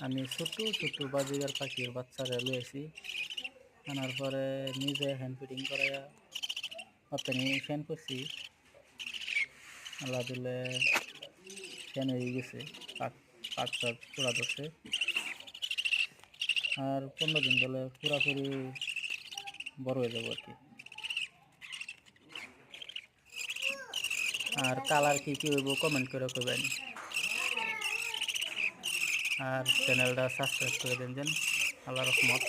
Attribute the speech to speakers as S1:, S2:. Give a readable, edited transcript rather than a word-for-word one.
S1: আমি ছোট ছোট বাজিগার পাখির বাচ্চারা লইছি, আনার পরে নিজে হ্যান্ড ফিডিং করাইয়া অতনি ফ্যান করছি। আল্লাহ দিলে ফ্যান হয়ে গেছে, পাক পাক পুরা ধরছে। আর 15 দিন গেলে পুরাপুরি বড় হয়ে যাবো আর কি। আর কালার কি কি হইব কমেন্ট করে কবেন। আর চ্যানেলটা সাবস্ক্রাইব করে দেন যেন। আল্লাহ রহমত।